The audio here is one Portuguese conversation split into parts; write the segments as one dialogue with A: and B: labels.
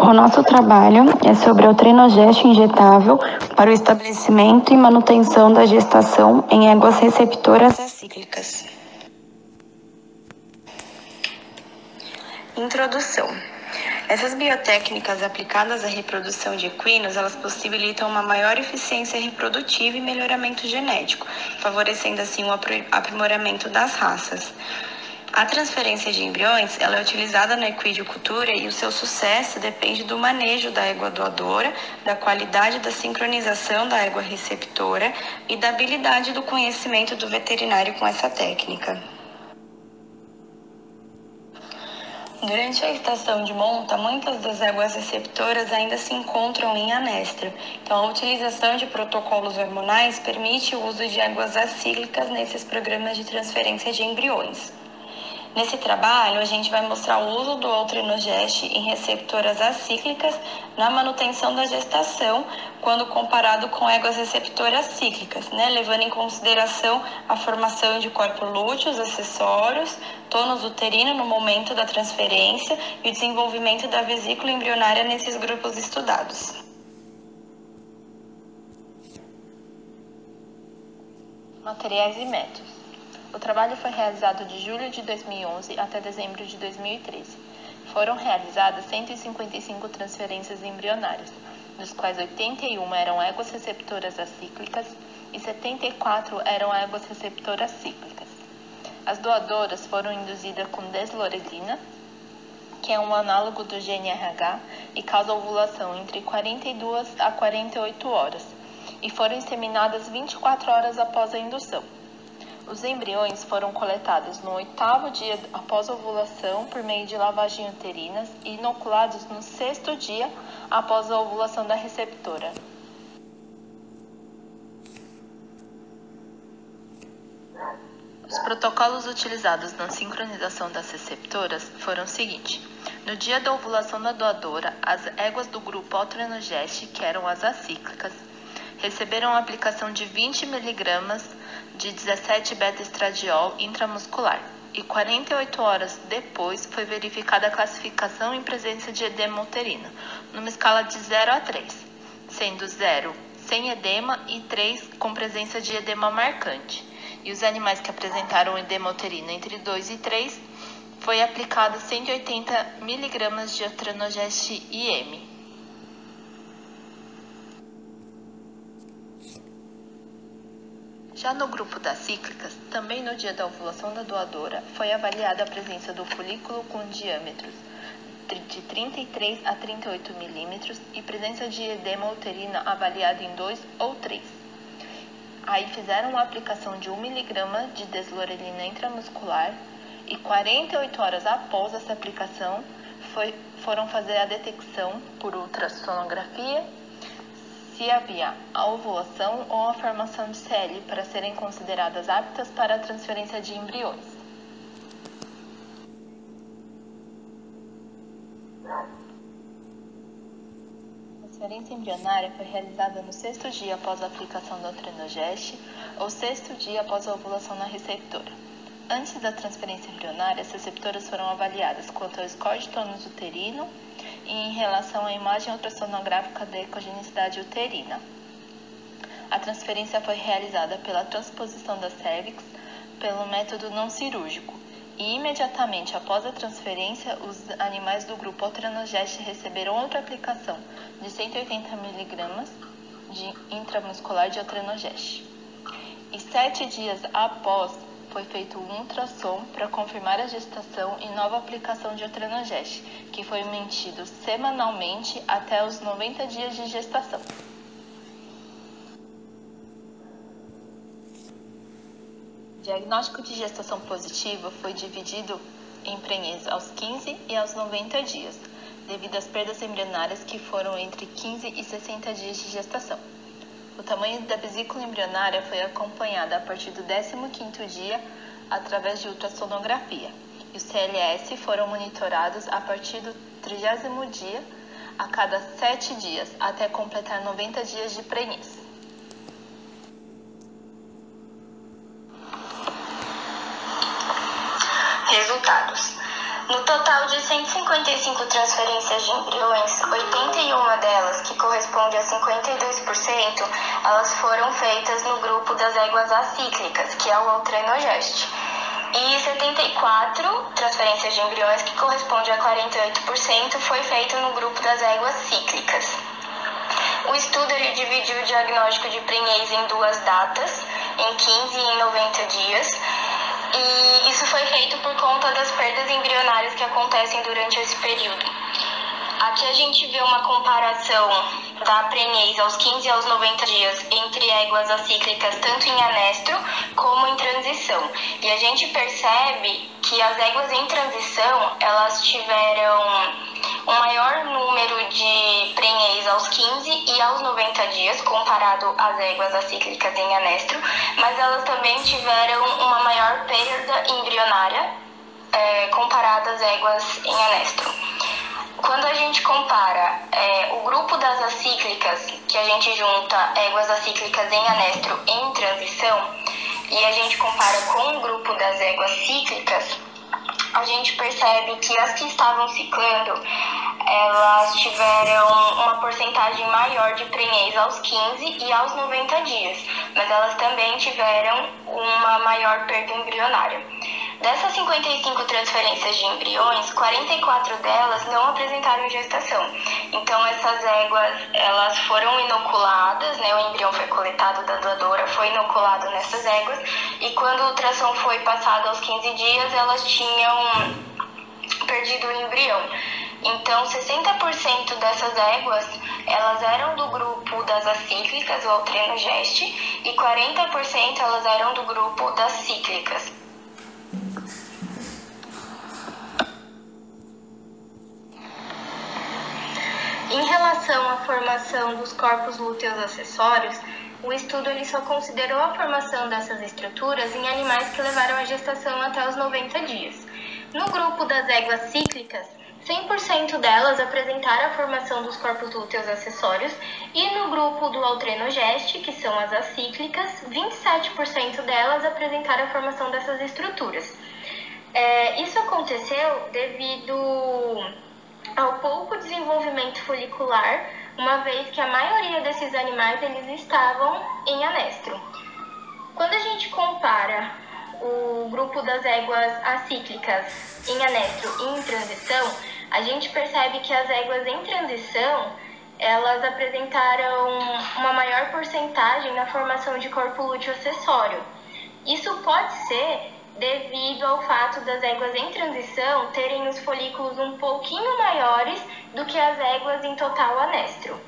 A: O nosso trabalho é sobre o trenogeste injetável para o estabelecimento e manutenção da gestação em éguas receptoras acíclicas. Introdução. Essas biotécnicas aplicadas à reprodução de equinos, elas possibilitam uma maior eficiência reprodutiva e melhoramento genético, favorecendo assim o aprimoramento das raças. A transferência de embriões, ela é utilizada na equidicultura e o seu sucesso depende do manejo da égua doadora, da qualidade da sincronização da égua receptora e da habilidade do conhecimento do veterinário com essa técnica. Durante a estação de monta, muitas das éguas receptoras ainda se encontram em anéstrio. Então, a utilização de protocolos hormonais permite o uso de éguas acíclicas nesses programas de transferência de embriões. Nesse trabalho, a gente vai mostrar o uso do Outrenogeste em receptoras acíclicas na manutenção da gestação, quando comparado com éguas receptoras cíclicas, levando em consideração a formação de corpos lúteos, acessórios, tônus uterino no momento da transferência e o desenvolvimento da vesícula embrionária nesses grupos estudados.
B: Materiais e métodos. O trabalho foi realizado de julho de 2011 até dezembro de 2013. Foram realizadas 155 transferências embrionárias, dos quais 81 eram éguas receptoras acíclicas e 74 eram éguas receptoras cíclicas. As doadoras foram induzidas com deslorelina, que é um análogo do GnRH e causa ovulação entre 42 a 48 horas, e foram inseminadas 24 horas após a indução. Os embriões foram coletados no 8º dia após a ovulação por meio de lavagem uterina e inoculados no 6º dia após a ovulação da receptora. Os protocolos utilizados na sincronização das receptoras foram os seguintes. No dia da ovulação da doadora, as éguas do grupo Outrenogeste, que eram as acíclicas, receberam a aplicação de 20 mg de 17-beta-estradiol intramuscular e 48 horas depois foi verificada a classificação em presença de edema uterino, numa escala de 0 a 3, sendo 0 sem edema e 3 com presença de edema marcante. E os animais que apresentaram edema uterino entre 2 e 3 foi aplicado 180 mg de Outrenogeste IM. Já no grupo das cíclicas, também no dia da ovulação da doadora, foi avaliada a presença do folículo com diâmetros de 33 a 38 milímetros e presença de edema uterino avaliado em 2 ou 3. Aí fizeram a aplicação de 1 mg de deslorelina intramuscular e 48 horas após essa aplicação foram fazer a detecção por ultrassonografia se havia a ovulação ou a formação de CL para serem consideradas aptas para a transferência de embriões. A transferência embrionária foi realizada no 6º dia após a aplicação do Outrenogeste ou 6º dia após a ovulação na receptora. Antes da transferência embrionária, as receptoras foram avaliadas quanto ao score de tônus uterino e em relação à imagem ultrassonográfica da ecogenicidade uterina. A transferência foi realizada pela transposição da cérvix pelo método não cirúrgico e imediatamente após a transferência, os animais do grupo Outrenogeste receberam outra aplicação de 180 mg de intramuscular de Outrenogeste. E 7 dias após, foi feito um ultrassom para confirmar a gestação e nova aplicação de Outrenogeste, que foi mantido semanalmente até os 90 dias de gestação. O diagnóstico de gestação positiva foi dividido em prenhez aos 15 e aos 90 dias, devido às perdas embrionárias que foram entre 15 e 60 dias de gestação. O tamanho da vesícula embrionária foi acompanhado a partir do 15º dia através de ultrassonografia. E os CLS foram monitorados a partir do 30º dia a cada 7 dias, até completar 90 dias de prenhez.
A: Resultados. No total de 155 transferências de embriões, 81 delas, que corresponde a 52%, elas foram feitas no grupo das éguas acíclicas, que é o altrenogeste. E 74 transferências de embriões, que corresponde a 48%, foi feito no grupo das éguas cíclicas. O estudo ele dividiu o diagnóstico de prenhez em duas datas, em 15 e em 90 dias. E isso foi feito por conta das perdas embrionárias que acontecem durante esse período. Aqui a gente vê uma comparação da prenhez aos 15 e aos 90 dias entre éguas acíclicas, tanto em anestro como em transição. E a gente percebe que as éguas em transição, elas tiveram um maior número de prenhez aos 15 e aos 90 dias, comparado às éguas acíclicas em anestro, mas elas também tiveram uma maior perda embrionária, comparada às éguas em anestro. Quando a gente compara o grupo das acíclicas, que a gente junta éguas acíclicas em anestro em transição, e a gente compara com o grupo das éguas cíclicas, a gente percebe que as que estavam ciclando, elas tiveram uma porcentagem maior de prenhez aos 15 e aos 90 dias, mas elas também tiveram uma maior perda embrionária. Dessas 55 transferências de embriões, 44 delas não apresentaram gestação. Então, essas éguas, elas foram inoculadas, né? O embrião foi coletado da doadora, foi inoculado nessas éguas, e quando o ultrassom foi passado aos 15 dias, elas tinham perdido o embrião. Então, 60% dessas éguas, elas eram do grupo das acíclicas, o altrenogeste, e 40% elas eram do grupo das cíclicas. Em relação à formação dos corpos lúteos acessórios, o estudo ele só considerou a formação dessas estruturas em animais que levaram a gestação até os 90 dias. No grupo das éguas cíclicas, 100% delas apresentaram a formação dos corpos lúteos acessórios, e no grupo do altrenogeste, que são as acíclicas, 27% delas apresentaram a formação dessas estruturas. Isso aconteceu devido ao pouco desenvolvimento folicular, uma vez que a maioria desses animais eles estavam em anestro. Quando a gente compara o grupo das éguas acíclicas em anestro e em transição, a gente percebe que as éguas em transição, elas apresentaram uma maior porcentagem na formação de corpo lúteo acessório. Isso pode ser devido ao fato das éguas em transição terem os folículos um pouquinho maiores do que as éguas em total anestro.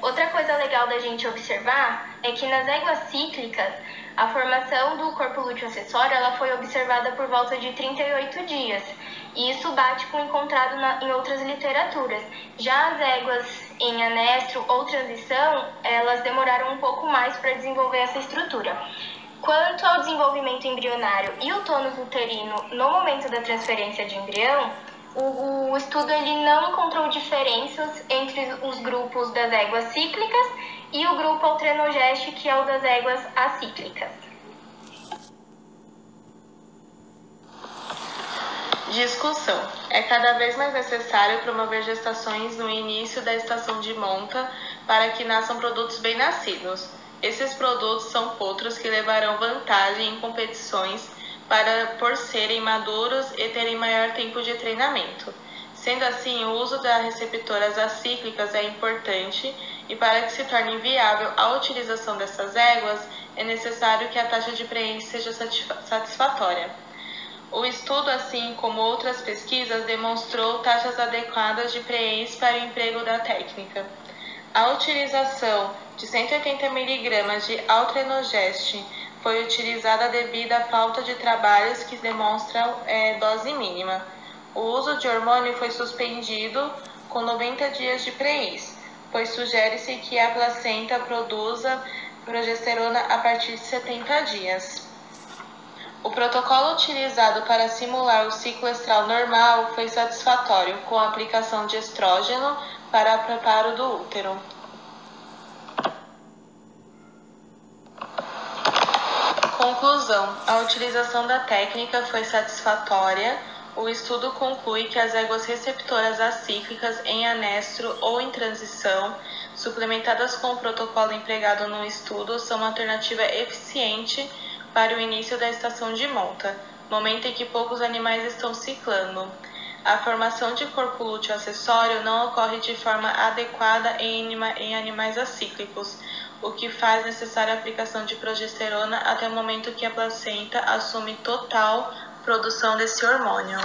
A: Outra coisa legal da gente observar é que nas éguas cíclicas, a formação do corpo lúteo acessório ela foi observada por volta de 38 dias, e isso bate com o encontrado em outras literaturas. Já as éguas em anestro ou transição, elas demoraram um pouco mais para desenvolver essa estrutura. Quanto ao desenvolvimento embrionário e o tônus uterino no momento da transferência de embrião, o estudo ele não encontrou diferenças entre os grupos das éguas cíclicas e o grupo altrenogeste, que é o das éguas acíclicas.
C: Discussão. É cada vez mais necessário promover gestações no início da estação de monta para que nasçam produtos bem-nascidos. Esses produtos são potros que levarão vantagem em competições por serem maduros e terem maior tempo de treinamento. Sendo assim, o uso das receptoras acíclicas é importante, e para que se torne viável a utilização dessas éguas, é necessário que a taxa de prenhez seja satisfatória. O estudo, assim como outras pesquisas, demonstrou taxas adequadas de prenhez para o emprego da técnica. A utilização de 180 mg de altrenogeste foi utilizada devido à falta de trabalhos que demonstram dose mínima. O uso de hormônio foi suspendido com 90 dias de prenhez, pois sugere-se que a placenta produza progesterona a partir de 70 dias. O protocolo utilizado para simular o ciclo estral normal foi satisfatório, com a aplicação de estrógeno para o preparo do útero. Conclusão: a utilização da técnica foi satisfatória. O estudo conclui que as éguas receptoras acíclicas em anestro ou em transição, suplementadas com o protocolo empregado no estudo, são uma alternativa eficiente para o início da estação de monta, momento em que poucos animais estão ciclando. A formação de corpo lúteo acessório não ocorre de forma adequada em animais acíclicos, o que faz necessária a aplicação de progesterona até o momento que a placenta assume total produção desse hormônio.